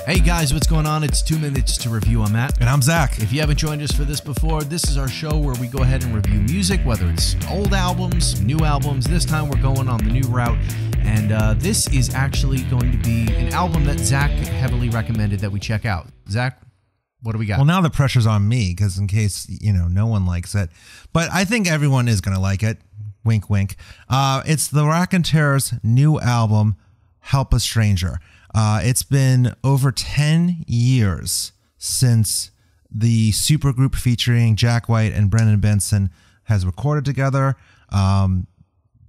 Hey guys, what's going on? It's 2 Minutes to Review. I'm Matt. And I'm Zach. If you haven't joined us for this before, this is our show where we go ahead and review music, whether it's old albums, new albums. This time we're going on the new route. And this is actually going to be an album that Zach heavily recommended that we check out. Zach, what do we got? Well, now the pressure's on me because in case, no one likes it. But I think everyone is going to like it. Wink, wink. It's the Raconteurs' new album, Help a Stranger. It's been over 10 years since the Supergroup featuring Jack White and Benson has recorded together.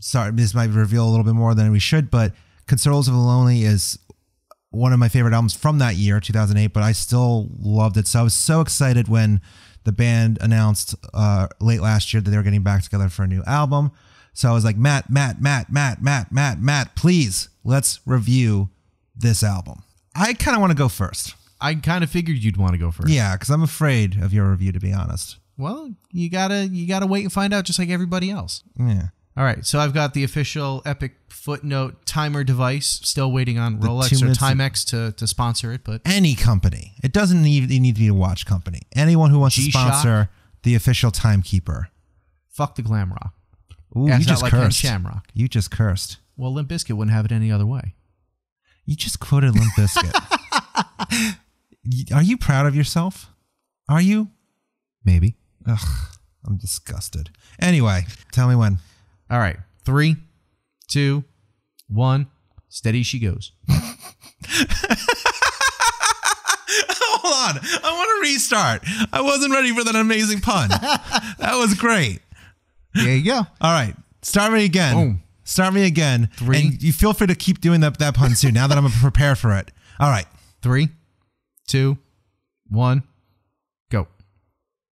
Sorry, this might reveal a little bit more than we should, but Consoles of the Lonely is one of my favorite albums from that year, 2008, but I still loved it. So I was so excited when the band announced late last year that they were getting back together for a new album. So I was like, Matt, please, let's review this album. I kind of want to go first. I kind of figured you'd want to go first. Yeah, because I'm afraid of your review, to be honest. Well, you gotta wait and find out, just like everybody else. Yeah. All right, so I've got the official Epic Footnote timer device. Still waiting on Rolex or Timex to sponsor it, but any company. It doesn't need to be a watch company. Anyone who wants to sponsor the official timekeeper. Fuck the glam rock. Ooh, you just cursed. Shamrock. You just cursed. Well, Limp Bizkit wouldn't have it any other way. You just quoted Limp Bizkit. Are you proud of yourself? Are you? Maybe. Ugh, I'm disgusted. Anyway, tell me when. All right. 3, 2, 1. Steady she goes. Hold on. I want to restart. I wasn't ready for that amazing pun. That was great. There you go. All right. Start me again. Boom. Start me again. 3. And you feel free to keep doing that pun soon, now that I'm prepared for it. All right. 3, 2, 1, go.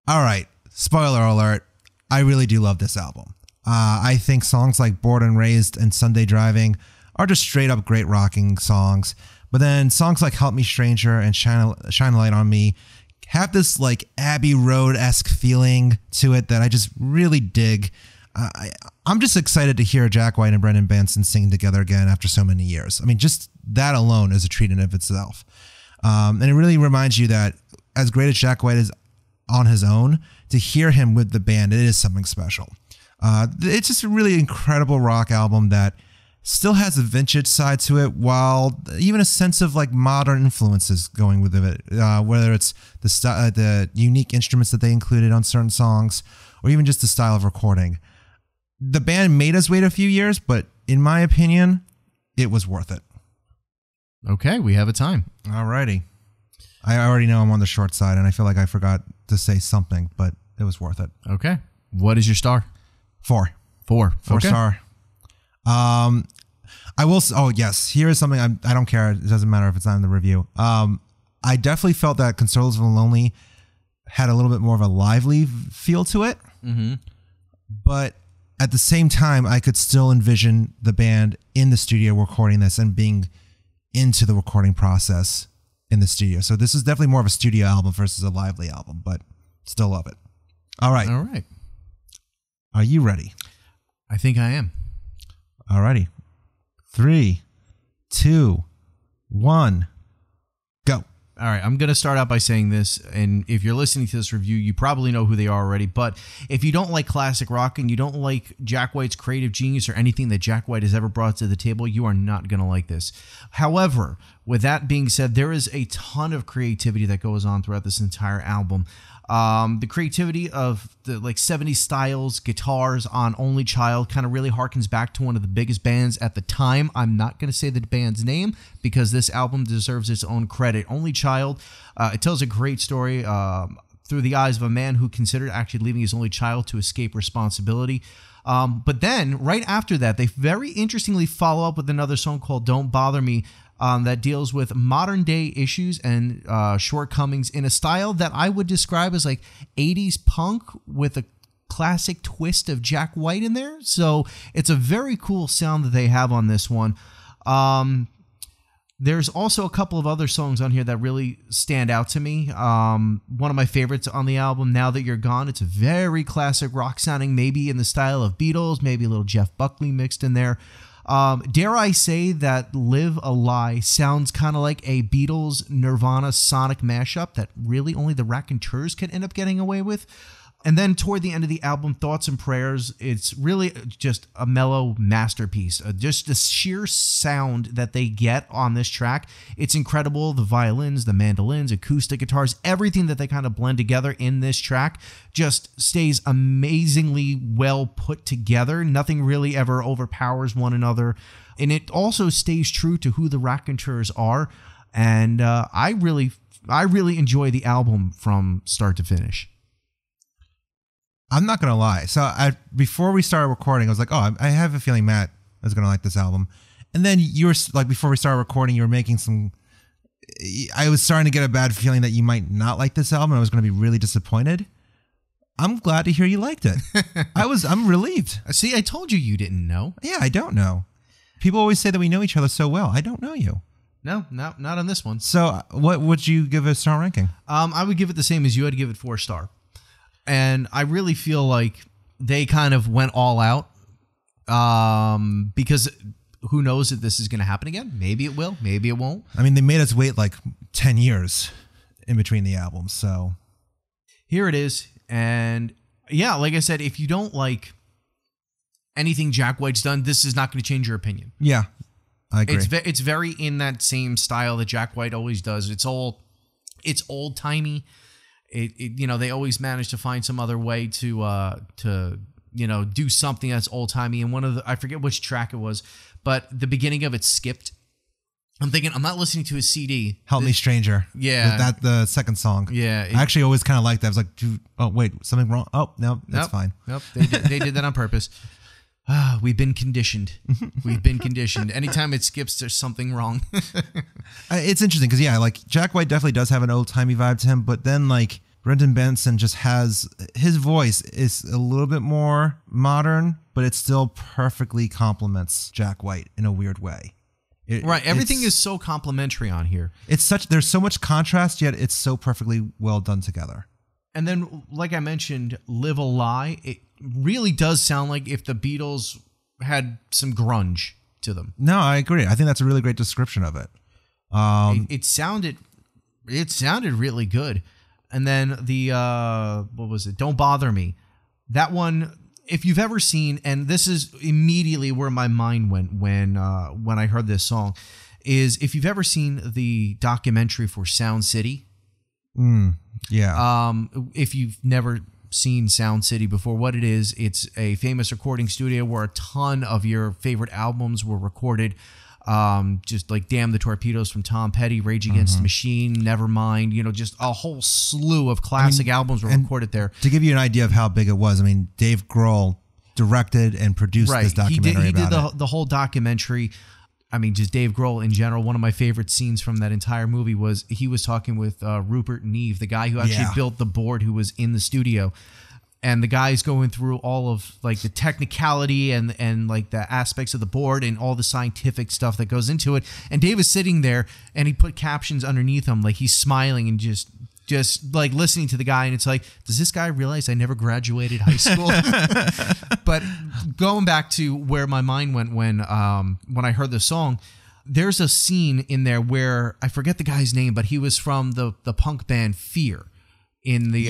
All right. Spoiler alert. I really do love this album. I think songs like Born and Raised and Sunday Driving are just straight up great rocking songs. But then songs like Help Me Stranger and Shine a Light on Me have this like Abbey Road-esque feeling to it that I just really dig. I'm just excited to hear Jack White and Benson sing together again after so many years. I mean, just that alone is a treat in of itself. And it really reminds you that as great as Jack White is on his own, to hear him with the band, it is something special. It's just a really incredible rock album that still has a vintage side to it, while even a sense of like modern influences going with it, whether it's the unique instruments that they included on certain songs, or even just the style of recording. The band made us wait a few years, but in my opinion, it was worth it. Okay, we have a time. Alrighty. I already know I'm on the short side, and I feel like I forgot to say something, but it was worth it. Okay. What is your star? 4. 4. 4 okay. star. I will. Oh yes, here is something I don't care. It doesn't matter if it's not in the review. I definitely felt that Consoles of the Lonely had a little bit more of a lively feel to it. Mm-hmm. But at the same time, I could still envision the band in the studio recording this and being into the recording process in the studio. So this is definitely more of a studio album versus a lively album, but still love it. All right. All right. Are you ready? I think I am. Alrighty. 3, 2, 1, go. All right, I'm going to start out by saying this, and if you're listening to this review, you probably know who they are already, but if you don't like classic rock and you don't like Jack White's creative genius or anything that Jack White has ever brought to the table, you are not going to like this. However, with that being said, there is a ton of creativity that goes on throughout this entire album. The creativity of the like 70s styles, guitars on Only Child kind of really harkens back to one of the biggest bands at the time. I'm not going to say the band's name because this album deserves its own credit. Only Child, it tells a great story through the eyes of a man who considered actually leaving his only child to escape responsibility. But then right after that, they very interestingly follow up with another song called Don't Bother Me, that deals with modern day issues and shortcomings in a style that I would describe as like 80s punk with a classic twist of Jack White in there. So it's a very cool sound that they have on this one. There's also a couple of other songs on here that really stand out to me. One of my favorites on the album, Now That You're Gone. It's a very classic rock sounding, maybe in the style of Beatles, maybe a little Jeff Buckley mixed in there. Dare I say that Live a Lie sounds kind of like a Beatles Nirvana Sonic mashup that really only the Raconteurs can end up getting away with. And then toward the end of the album, Thoughts and Prayers, it's really just a mellow masterpiece. Just the sheer sound that they get on this track, it's incredible. The violins, the mandolins, acoustic guitars, everything that they kind of blend together in this track just stays amazingly well put together. Nothing really ever overpowers one another. And it also stays true to who the Raconteurs are. And I really enjoy the album from start to finish. I'm not going to lie. So before we started recording, I was like, oh, I have a feeling Matt is going to like this album. And then you were like, before we started recording, you were making I was starting to get a bad feeling that you might not like this album. I was going to be really disappointed. I'm glad to hear you liked it. I'm relieved. See, I told you didn't know. Yeah, I don't know. People always say that we know each other so well. I don't know you. No, not on this one. So what would you give a star ranking? I would give it the same as you. I'd give it 4-star. And I really feel like they kind of went all out because who knows if this is going to happen again? Maybe it will. Maybe it won't. I mean, they made us wait like 10 years in between the albums. So here it is. And yeah, like I said, if you don't like anything Jack White's done, this is not going to change your opinion. Yeah, I agree. It's very in that same style that Jack White always does. It's old timey. They always manage to find some other way to do something that's old timey. And I forget which track it was, but the beginning of it skipped. I'm thinking, I'm not listening to a CD. Help Me Stranger. Yeah. The second song. Yeah. I actually always kind of liked that. I was like, oh, wait, something wrong? Oh, no, that's fine. Nope. They did that on purpose. We've been conditioned. Anytime it skips, there's something wrong. It's interesting because, yeah, like Jack White definitely does have an old-timey vibe to him, but then like Brendan Benson just has, his voice is a little bit more modern, but it still perfectly complements Jack White in a weird way. Everything is so complimentary on here. There's so much contrast, yet it's so perfectly well done together. And then, like I mentioned, Live a Lie, it really does sound like if the Beatles had some grunge to them. No, I agree. I think that's a really great description of it. It sounded really good. And then what was it? Don't Bother Me. That one, if you've ever seen, and this is immediately where my mind went when I heard this song, is if you've ever seen the documentary for Sound City. Yeah. If you've never seen Sound City before, what it is, it's a famous recording studio where a ton of your favorite albums were recorded. Just like Damn the Torpedoes from Tom Petty, Rage Against the Machine, Nevermind, just a whole slew of classic albums were recorded there. To give you an idea of how big it was, I mean, Dave Grohl directed and produced this documentary. He did the whole documentary. I mean, just Dave Grohl in general. One of my favorite scenes from that entire movie was he was talking with Rupert Neve, the guy who actually built the board, who was in the studio. And the guy's going through all of like the technicality and like the aspects of the board and all the scientific stuff that goes into it. And Dave is sitting there and he put captions underneath him, like he's smiling and just like listening to the guy. And it's like, does this guy realize I never graduated high school? But going back to where my mind went when I heard the song, there's a scene in there where I forget the guy's name, but he was from the punk band Fear. In the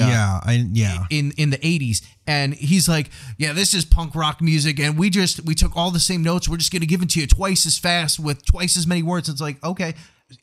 in the 80s, and he's like, yeah, this is punk rock music, and we took all the same notes, we're just gonna give it to you twice as fast with twice as many words. It's like, okay,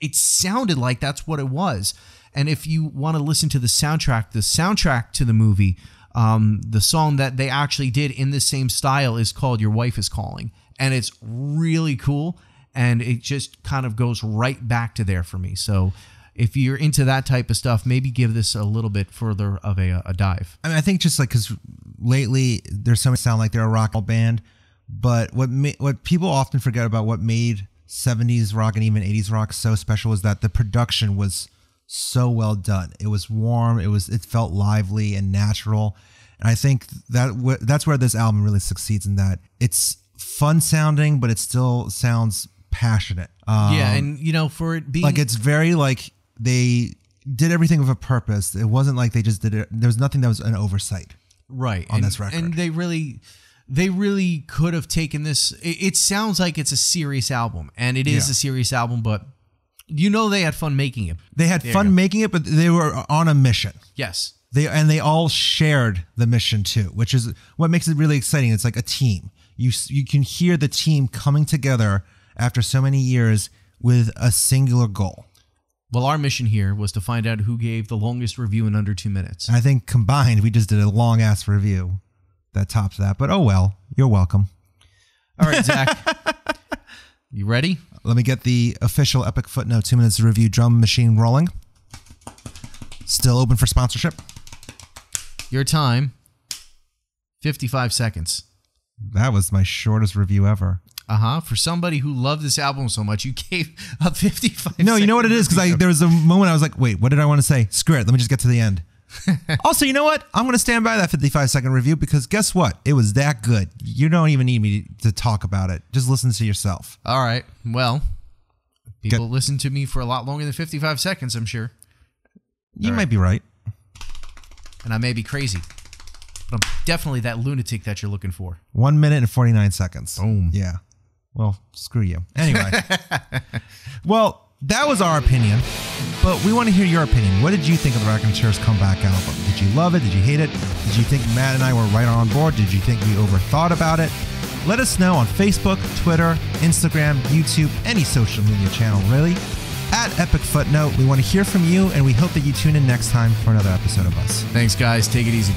it sounded like that's what it was. And if you want to listen to the soundtrack to the movie, the song that they actually did in the same style is called Your Wife Is Calling, and it's really cool, and it just kind of goes right back to there for me. So if you're into that type of stuff, maybe give this a little bit further of a dive. I mean, I think just like because lately there's so many sound like they're a rock band, but what people often forget about what made 70s rock and even 80s rock so special was that the production was so well done. It was warm. It felt lively and natural. And I think that's where this album really succeeds, in that it's fun sounding, but it still sounds passionate. And for it being like, it's very like they did everything with a purpose. It wasn't like they just did it. There was nothing that was an oversight, right? On this record, and they really, they really could have taken this. It sounds like it's a serious album, and it is a serious album, but they had fun making it. They had fun making it, but they were on a mission. Yes. They all shared the mission too, which is what makes it really exciting. It's like a team. You can hear the team coming together after so many years with a singular goal. Well, our mission here was to find out who gave the longest review in under 2 minutes. I think combined, we just did a long-ass review that tops that. But oh well, you're welcome. All right, Zach. You ready? Let me get the official Epic Footnote 2 minutes review drum machine rolling. Still open for sponsorship. Your time, 55 seconds. That was my shortest review ever. For somebody who loved this album so much, you gave a 55. No, you know what it is? Because there was a moment I was like, wait, what did I want to say? Screw it. Let me just get to the end. Also, you know what? I'm going to stand by that 55-second review because guess what? It was that good. You don't even need me to talk about it. Just listen to yourself. All right. Well, people listen to me for a lot longer than 55 seconds, I'm sure. You might be right. And I may be crazy. But I'm definitely that lunatic that you're looking for. 1 minute and 49 seconds. Boom. Yeah. Well, screw you. Anyway. Well, that was our opinion, but we want to hear your opinion. What did you think of the Raconteurs comeback album? Did you love it? Did you hate it? Did you think Matt and I were right on board? Did you think we overthought about it? Let us know on Facebook, Twitter, Instagram, YouTube, any social media channel, really. At Epic Footnote. We want to hear from you, and we hope that you tune in next time for another episode of us. Thanks, guys. Take it easy.